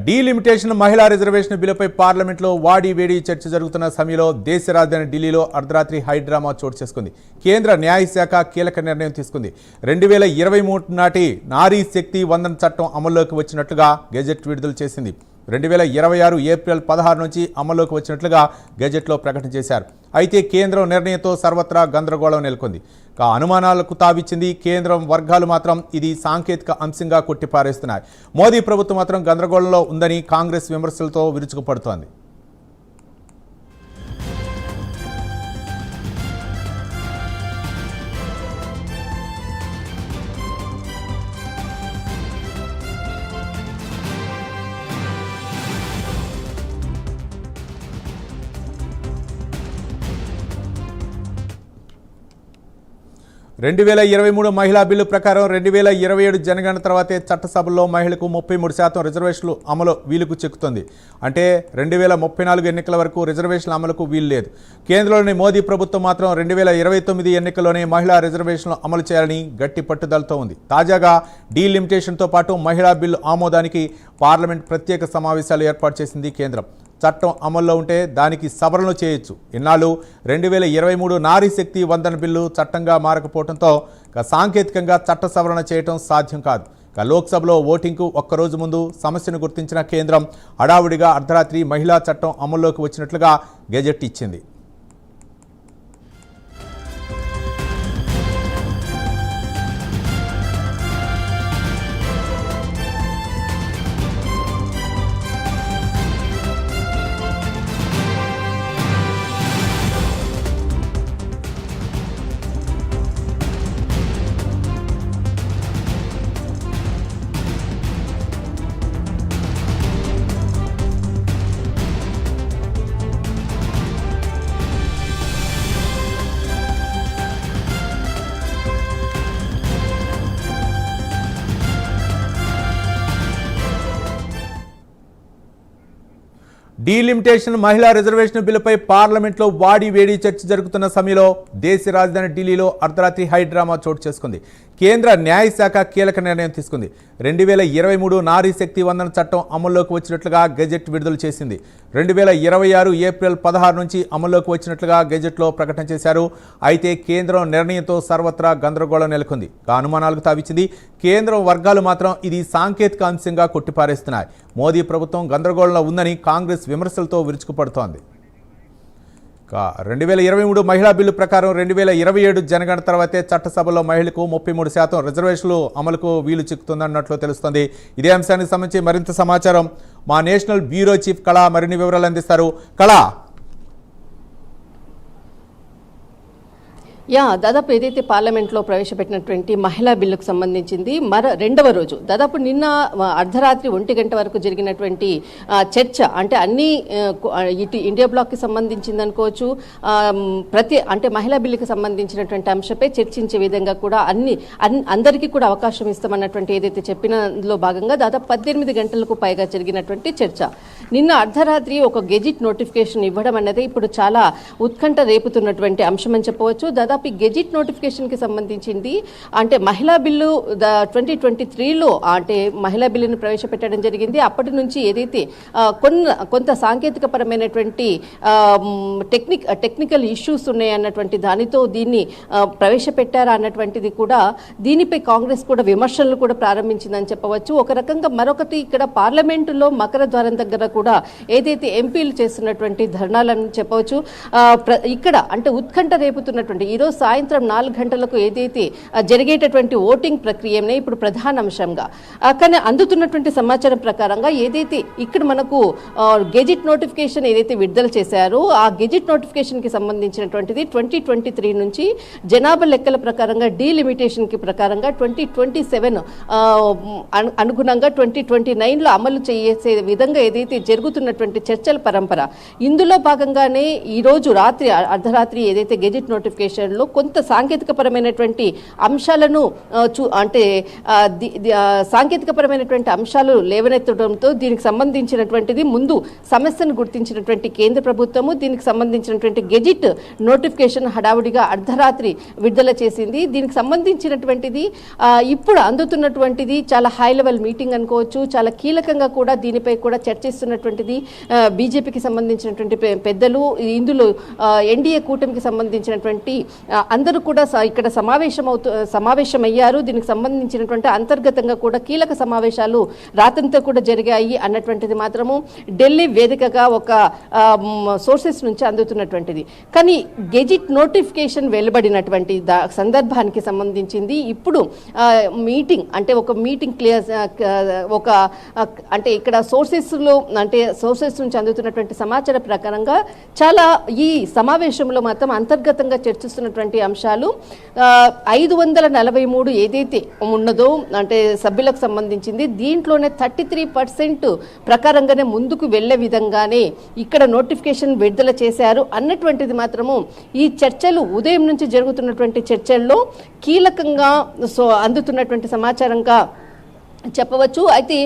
Delimitation మహిళా reservation బిల్లుపై పార్లమెంట్లో వాడి వేడి చర్చ జరుగుతున్న సమయంలో దేశ రాజధాని ఢిల్లీలో అర్ధరాత్రి హైడ్రామా చోటు చేసుకుంది. కేంద్ర న్యాయశాఖ కీలక నిర్ణయం తీసుకుంది. 2023 నాటి నారీ శక్తి వందన చట్టం అమల్లోకి వచ్చినట్లుగా గెజెట్ విడుదల చేసింది. 2026 ఏప్రిల్ 16 నుంచి అమల్లోకి వచ్చినట్లుగా గెజెట్లో ప్రకటన చేశారు. అయితే కేంద్రం నిర్ణయంతో సర్వత్రా గందరగోళం నెలకొంది. అనుమానాలకు తావిచ్చింది. కేంద్రం వర్గాలు మాత్రం ఇది సాంకేతిక అంశంగా కొట్టిపారేస్తున్నాయి. మోదీ ప్రభుత్వం మాత్రం గందరగోళంలో ఉందని కాంగ్రెస్ విమర్శలతో విరుచుకుపడుతోంది. 2023 మహిళా బిల్లు ప్రకారం 2027 జనగణన తర్వాతే చట్టసభల్లో మహిళలకు 33% రిజర్వేషన్లు అమలు వీలుకు చెక్కుతుంది. అంటే 2034 ఎన్నికల వరకు రిజర్వేషన్ల అమలుకు వీలు లేదు. కేంద్రంలోని మోదీ ప్రభుత్వం మాత్రం 2029 ఎన్నికల్లోనే మహిళా రిజర్వేషన్లు అమలు చేయాలని గట్టి పట్టుదలతో ఉంది. తాజాగా డీలిమిటేషన్తో పాటు మహిళా బిల్లు ఆమోదానికి పార్లమెంట్ ప్రత్యేక సమావేశాలు ఏర్పాటు చేసింది కేంద్రం. చట్టం అమల్లో ఉంటే దానికి సవరణలు చేయొచ్చు. ఇన్నాళ్ళు 2023 నారీ శక్తి వందన బిల్లు చట్టంగా మారకపోవడంతో సాంకేతికంగా చట్ట సవరణ చేయడం సాధ్యం కాదు. లోక్సభలో ఓటింగ్కు ఒక్కరోజు ముందు సమస్యను గుర్తించిన కేంద్రం హడావుడిగా అర్ధరాత్రి మహిళా చట్టం అమల్లోకి వచ్చినట్లుగా గెజెట్ ఇచ్చింది. డీలిమిటేషన్ మహిళా రిజర్వేషన్ బిల్లుపై పార్లమెంట్లో వాడి వేడి చర్చ జరుగుతున్న సమయంలో దేశ రాజధాని ఢిల్లీలో అర్ధరాత్రి హైడ్రామా చోటు చేసుకుంది. కేంద్ర న్యాయశాఖ కీలక నిర్ణయం తీసుకుంది. 2023 నారీ శక్తి వందన చట్టం అమల్లోకి వచ్చినట్లుగా గెజెట్ విడుదల చేసింది. 2026 ఏప్రిల్ 16 నుంచి అమల్లోకి వచ్చినట్లుగా గెజెట్లో ప్రకటన చేశారు. అయితే కేంద్రం నిర్ణయంతో సర్వత్రా గందరగోళం నెలకొంది. అనుమానాలకు తావిచ్చింది. కేంద్రం వర్గాలు మాత్రం ఇది సాంకేతిక అంశంగా కొట్టిపారేస్తున్నాయి. మోదీ ప్రభుత్వం గందరగోళంలో ఉందని కాంగ్రెస్ విమర్శలతో విరుచుకుపడుతోంది. 2023 మహిళా బిల్లు ప్రకారం 2027 జనగణన తర్వాతే చట్టసభలో మహిళలకు 33% రిజర్వేషన్లు అమలుకు వీలు చిక్కుతుందన్నట్లు తెలుస్తోంది. ఇదే అంశానికి సంబంధించి మరింత సమాచారం మా నేషనల్ బ్యూరో చీఫ్ కళ మరిన్ని వివరాలు అందిస్తారు. కళ, దాదాపు ఏదైతే పార్లమెంట్లో ప్రవేశపెట్టినటువంటి మహిళా బిల్లుకు సంబంధించింది రెండవ రోజు దాదాపు నిన్న అర్ధరాత్రి 1 గంట వరకు జరిగినటువంటి చర్చ అంటే అన్ని ఇటు ఇండియా బ్లాక్కి సంబంధించింది అనుకోవచ్చు. అంటే మహిళా బిల్లుకి సంబంధించినటువంటి అంశంపై చర్చించే విధంగా కూడా అందరికీ కూడా అవకాశం ఇస్తామన్నటువంటి ఏదైతే చెప్పినలో భాగంగా దాదాపు 18 గంటలకు పైగా జరిగినటువంటి చర్చ. నిన్న అర్ధరాత్రి ఒక గెజిట్ నోటిఫికేషన్ ఇవ్వడం అనేది ఇప్పుడు చాలా ఉత్కంఠ రేపుతున్నటువంటి అంశం అని చెప్పవచ్చు. దాదాపు గెజిట్ నోటిఫికేషన్కి సంబంధించింది అంటే మహిళా బిల్లు 2023లో అంటే మహిళా బిల్లును ప్రవేశపెట్టడం జరిగింది. అప్పటి నుంచి ఏదైతే కొంత సాంకేతిక పరమైనటువంటి టెక్నికల్ ఇష్యూస్ ఉన్నాయన్నటువంటి దానితో దీన్ని ప్రవేశపెట్టారా అన్నటువంటిది కూడా దీనిపై కాంగ్రెస్ కూడా విమర్శలు కూడా ప్రారంభించిందని చెప్పవచ్చు. ఒక రకంగా మరొకటి ఇక్కడ పార్లమెంటులో మకర ద్వారం దగ్గర కూడా ఏదైతే ఎంపీలు చేస్తున్నటువంటి ధర్నాలని చెప్పవచ్చు. ఇక్కడ అంటే ఉత్కంఠ రేపుతున్నటువంటి ఈరోజు సాయంత్రం 4 గంటలకు ఏదైతే జరిగేటటువంటి ఓటింగ్ ప్రక్రియనే ఇప్పుడు ప్రధాన అంశంగా. కానీ అందుతున్నటువంటి సమాచారం ప్రకారంగా ఏదైతే ఇక్కడ మనకు గెజిట్ నోటిఫికేషన్ ఏదైతే విడుదల చేశారో ఆ గెజిట్ నోటిఫికేషన్కి సంబంధించినటువంటిది 2023 నుంచి జనాభా లెక్కల ప్రకారంగా డీలిమిటేషన్కి ప్రకారంగా 2027 అనుగుణంగా 2029లో అమలు చేసే విధంగా ఏదైతే జరుగుతున్నటువంటి చర్చల పరంపర ఇందులో భాగంగానే ఈరోజు అర్ధరాత్రి ఏదైతే గెజిట్ నోటిఫికేషన్ సమావేశంలో కొంత సాంకేతికపరమైనటువంటి అంశాలను సాంకేతికపరమైనటువంటి అంశాలు లేవనెత్తడంతో దీనికి సంబంధించినటువంటిది ముందు సమస్యను గుర్తించినటువంటి కేంద్ర ప్రభుత్వము దీనికి సంబంధించినటువంటి గెజిట్ నోటిఫికేషన్ హడావుడిగా అర్ధరాత్రి విడుదల చేసింది. దీనికి సంబంధించినటువంటిది ఇప్పుడు అందుతున్నటువంటిది చాలా హై లెవెల్ మీటింగ్ అనుకోవచ్చు. చాలా కీలకంగా కూడా దీనిపై కూడా చర్చిస్తున్నటువంటిది బీజేపీకి సంబంధించినటువంటి పెద్దలు, ఇందులో ఎన్డీఏ కూటమికి సంబంధించినటువంటి అందరూ కూడా ఇక్కడ సమావేశమయ్యారు. దీనికి సంబంధించినటువంటి అంతర్గతంగా కూడా కీలక సమావేశాలు రాత్రంతా కూడా జరిగాయి అన్నటువంటిది మాత్రము ఢిల్లీ వేదికగా ఒక సోర్సెస్ నుంచి అందుతున్నటువంటిది. కానీ గెజిట్ నోటిఫికేషన్ వెలువడినటువంటి సందర్భానికి సంబంధించింది ఇప్పుడు మీటింగ్ అంటే ఒక మీటింగ్ అంటే ఇక్కడ సోర్సెస్ నుంచి అందుతున్నటువంటి సమాచార ప్రకారంగా చాలా ఈ సమావేశంలో మాత్రం అంతర్గతంగా చర్చిస్తున్నటువంటి అంశాలు 543 ఏదైతే ఉన్నదో అంటే సభ్యులకు సంబంధించింది దీంట్లోనే 33% ప్రకారంగానే ముందుకు వెళ్లే విధంగానే ఇక్కడ నోటిఫికేషన్ విడుదల చేశారు అన్నటువంటిది మాత్రము ఈ చర్చలు ఉదయం నుంచి జరుగుతున్నటువంటి చర్చల్లో కీలకంగా అందుతున్నటువంటి సమాచారంగా చెప్పవచ్చు. అయితే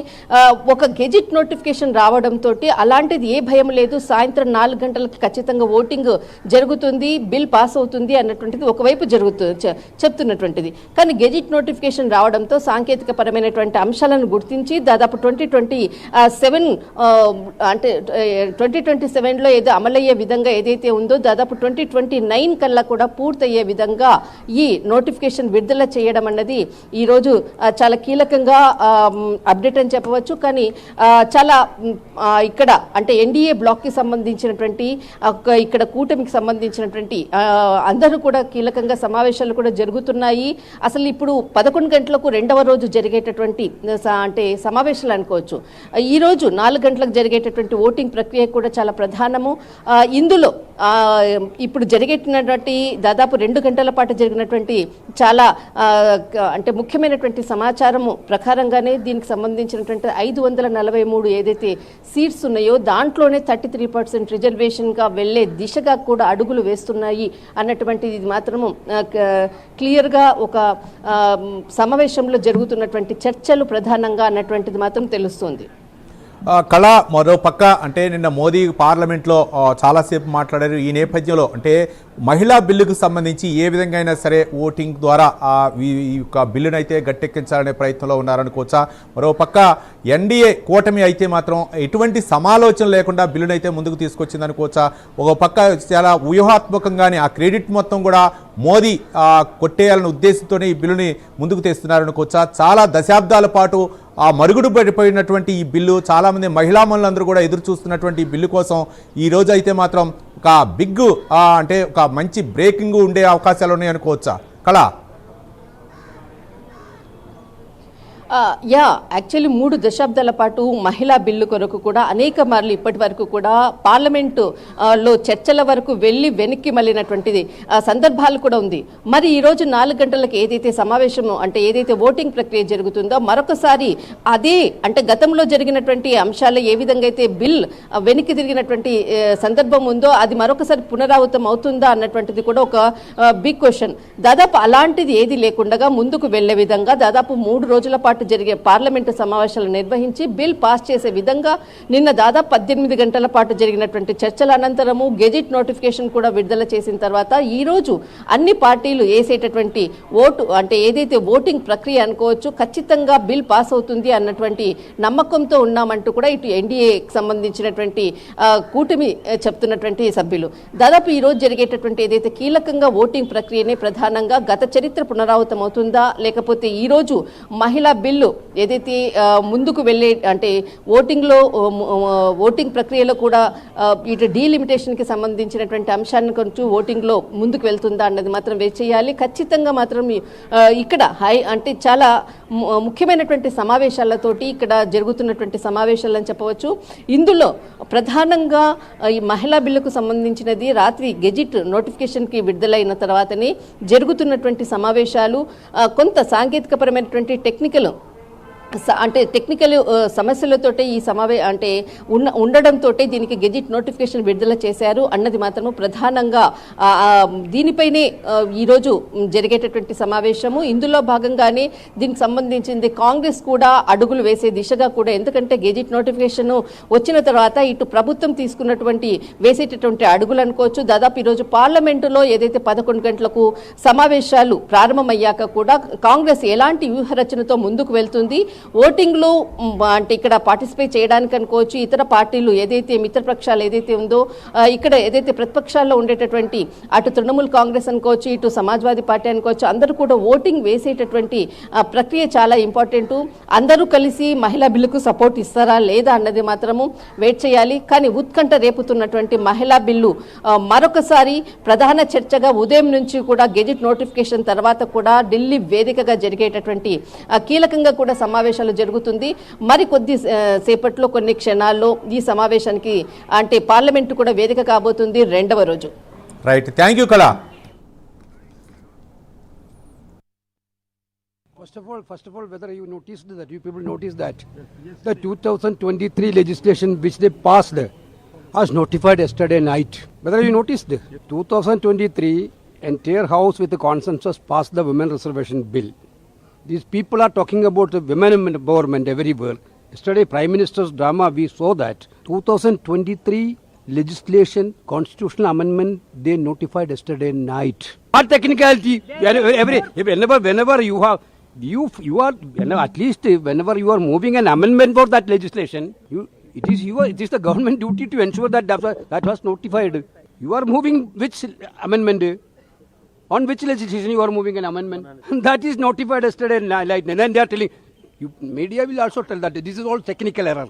ఒక గెజిట్ నోటిఫికేషన్ రావడంతో అలాంటిది ఏ భయం లేదు, సాయంత్రం 4 గంటలకు ఖచ్చితంగా ఓటింగ్ జరుగుతుంది, బిల్ పాస్ అవుతుంది అన్నటువంటిది ఒకవైపు చెప్తున్నటువంటిది. కానీ గెజిట్ నోటిఫికేషన్ రావడంతో సాంకేతిక పరమైనటువంటి అంశాలను గుర్తించి దాదాపు 2027 అంటే 2027లో ఏదో అమలయ్యే విధంగా ఏదైతే ఉందో దాదాపు 2029 కల్లా కూడా పూర్తయ్యే విధంగా ఈ నోటిఫికేషన్ విడుదల చేయడం అన్నది ఈరోజు చాలా కీలకంగా అప్డేట్ అని చెప్పవచ్చు. కానీ చాలా ఇక్కడ అంటే ఎన్డీఏ బ్లాక్ కి సంబంధించినటువంటి ఇక్కడ కూటమికి సంబంధించినటువంటి అందరూ కూడా కీలకంగా సమావేశాలు కూడా జరుగుతున్నాయి. అసలు ఇప్పుడు 11 గంటలకు రెండవ రోజు జరిగేటటువంటి అంటే సమావేశాలు అనుకోవచ్చు. ఈ రోజు 4 గంటలకు జరిగేటటువంటి ఓటింగ్ ప్రక్రియ కూడా చాలా ప్రధానము. ఇందులో ఇప్పుడు జరిగేటటువంటి దాదాపు 2 గంటల పాటు జరిగినటువంటి చాలా అంటే ముఖ్యమైనటువంటి సమాచారము ప్రకారంగానే దీనికి సంబంధించినటువంటి 543 ఏదైతే సీట్స్ ఉన్నాయో దాంట్లోనే 33% రిజర్వేషన్గా వెళ్లే దిశగా కూడా అడుగులు వేస్తున్నాయి అన్నటువంటిది మాత్రము క్లియర్గా ఒక సమావేశంలో జరుగుతున్నటువంటి చర్చలు ప్రధానంగా అన్నటువంటిది మాత్రం తెలుస్తుంది. కళ మరో పక్క అంటే నిన్న మోదీ పార్లమెంట్లో చాలాసేపు మాట్లాడారు. ఈ నేపథ్యంలో అంటే మహిళా బిల్లుకు సంబంధించి ఏ విధంగా అయినా సరే ఓటింగ్ ద్వారా ఈ యొక్క బిల్లును అయితే గట్టెక్కించాలనే ప్రయత్నంలో ఉన్నారనుకోవచ్చా? మరో పక్క ఎన్డీఏ కూటమి అయితే మాత్రం ఎటువంటి సమాలోచన లేకుండా బిల్లును అయితే ముందుకు తీసుకొచ్చింది అనుకోవచ్చా? ఒక పక్క చాలా వ్యూహాత్మకంగానే ఆ క్రెడిట్ మొత్తం కూడా మోదీ కొట్టేయాలనే ఉద్దేశంతోనే ఈ బిల్లుని ముందుకు తెస్తున్నారనుకోవచ్చా? చాలా దశాబ్దాల పాటు ఆ మరుగుడు పడిపోయినటువంటి ఈ బిల్లు చాలామంది మహిళా మనులందరూ కూడా ఎదురు చూస్తున్నటువంటి ఈ బిల్లు కోసం ఈ రోజు అయితే మాత్రం ఒక బిగ్ అంటే ఒక మంచి బ్రేకింగ్ ఉండే అవకాశాలు ఉన్నాయి అనుకోవచ్చా కళ? యాక్చువల్లీ 3 దశాబ్దాల పాటు మహిళా బిల్లు కొరకు కూడా అనేక మార్లు ఇప్పటి వరకు కూడా పార్లమెంటు లో చర్చల వరకు వెళ్ళి వెనక్కి మళ్ళినటువంటిది సందర్భాలు కూడా ఉంది. మరి ఈరోజు 4 గంటలకు ఏదైతే సమావేశం అంటే ఏదైతే ఓటింగ్ ప్రక్రియ జరుగుతుందో మరొకసారి అదే అంటే గతంలో జరిగినటువంటి అంశాలు ఏ విధంగా అయితే బిల్ వెనక్కి తిరిగినటువంటి సందర్భం ఉందో అది మరొకసారి పునరావృతం అవుతుందా అన్నటువంటిది కూడా ఒక బిగ్ క్వశ్చన్. దాదాపు అలాంటిది ఏది లేకుండా ముందుకు వెళ్లే విధంగా దాదాపు 3 రోజుల పాటు జరిగే పార్లమెంటు సమావేశాలు నిర్వహించి బిల్ పాస్ చేసే విధంగా నిన్న దాదాపు 18 గంటల పాటు జరిగినటువంటి చర్చల అనంతరము గెజిట్ నోటిఫికేషన్ కూడా విడుదల చేసిన తర్వాత ఈ రోజు అన్ని పార్టీలు వేసేటటువంటి ఓటు అంటే ఏదైతే ఓటింగ్ ప్రక్రియ అనుకోవచ్చు ఖచ్చితంగా బిల్ పాస్ అవుతుంది అన్నటువంటి నమ్మకంతో ఉన్నామంటూ కూడా ఇటు ఎన్డీఏకి సంబంధించినటువంటి కూటమి చెప్తున్నటువంటి సభ్యులు దాదాపు ఈ రోజు జరిగేటటువంటి ఏదైతే కీలకంగా ఓటింగ్ ప్రక్రియనే ప్రధానంగా గత చరిత్ర పునరావృతం అవుతుందా లేకపోతే ఈ రోజు మహిళా బిల్లు ఏదైతే ముందుకు వెళ్ళే అంటే ఓటింగ్ ప్రక్రియలో కూడా ఇటు డీలిమిటేషన్కి సంబంధించినటువంటి అంశాన్ని కొంచెం ఓటింగ్లో ముందుకు వెళ్తుందా అన్నది మాత్రం వేచి చేయాలి. ఖచ్చితంగా మాత్రం ఇక్కడ అంటే చాలా ముఖ్యమైనటువంటి సమావేశాలతోటి ఇక్కడ జరుగుతున్నటువంటి సమావేశాలు అని చెప్పవచ్చు. ఇందులో ప్రధానంగా ఈ మహిళా బిల్లుకు సంబంధించినది రాత్రి గెజిట్ నోటిఫికేషన్కి విడుదలైన తర్వాతనే జరుగుతున్నటువంటి సమావేశాలు కొంత సాంకేతికపరమైనటువంటి టెక్నికల్ అంటే టెక్నికల్ సమస్యలతోటే ఈ ఉండడంతో దీనికి గెజిట్ నోటిఫికేషన్ విడుదల చేశారు అన్నది మాత్రము ప్రధానంగా దీనిపైనే ఈరోజు జరిగేటటువంటి సమావేశము. ఇందులో భాగంగానే దీనికి సంబంధించింది కాంగ్రెస్ కూడా అడుగులు వేసే దిశగా కూడా, ఎందుకంటే గెజిట్ నోటిఫికేషన్ వచ్చిన తర్వాత ఇటు ప్రభుత్వం తీసుకున్నటువంటి వేసేటటువంటి అడుగులు అనుకోవచ్చు. దాదాపు ఈరోజు పార్లమెంటులో ఏదైతే 11 గంటలకు సమావేశాలు ప్రారంభమయ్యాక కూడా కాంగ్రెస్ ఎలాంటి వ్యూహరచనతో ముందుకు వెళ్తుంది, ఓటింగ్లో అంటే ఇక్కడ పార్టిసిపేట్ చేయడానికి అనుకోవచ్చు, ఇతర పార్టీలు ఏదైతే మిత్రపక్షాలు ఏదైతే ఉందో ఇక్కడ ఏదైతే ప్రతిపక్షాల్లో ఉండేటటువంటి అటు తృణమూల్ కాంగ్రెస్ అనుకోవచ్చు, ఇటు సమాజ్వాదీ పార్టీ అనుకోవచ్చు, అందరూ కూడా ఓటింగ్ వేసేటటువంటి ప్రక్రియ చాలా ఇంపార్టెంట్. అందరూ కలిసి మహిళా బిల్లుకు సపోర్ట్ ఇస్తారా లేదా అన్నది మాత్రము వెయిట్ చేయాలి. కానీ ఉత్కంఠ రేపుతున్నటువంటి మహిళా బిల్లు మరొకసారి ప్రధాన చర్చగా ఉదయం నుంచి కూడా గెజిట్ నోటిఫికేషన్ తర్వాత కూడా ఢిల్లీ వేదికగా జరిగేటటువంటి కీలకంగా కూడా సమావేశాలు జరుగుతుంది. మరి కొద్ది సేపట్లో కొన్ని క్షణాల్లో ఈ సమావేశానికి అంటే పార్లమెంటు కూడా వేదిక కాబోతుంది 2వ రోజు. రైట్, థ్యాంక్ యూ కళ. First of all, whether you noticed that, you people noticed that the 2023 legislation which they passed was notified yesterday night. Whether you noticed, 2023 entire house with the consensus passed the women reservation bill. These people are talking about the women empowerment everywhere. Yesterday, Prime Minister's drama, we saw that 2023 legislation, constitutional amendment, they notified yesterday night. What technicality? Whenever you have, you are at least whenever you are moving an amendment for that legislation, it is the government duty to ensure that that was notified. You are moving which amendment? On which legislation you are moving an amendment? That is notified yesterday night. And then they are telling, media will also tell that this is all technical error.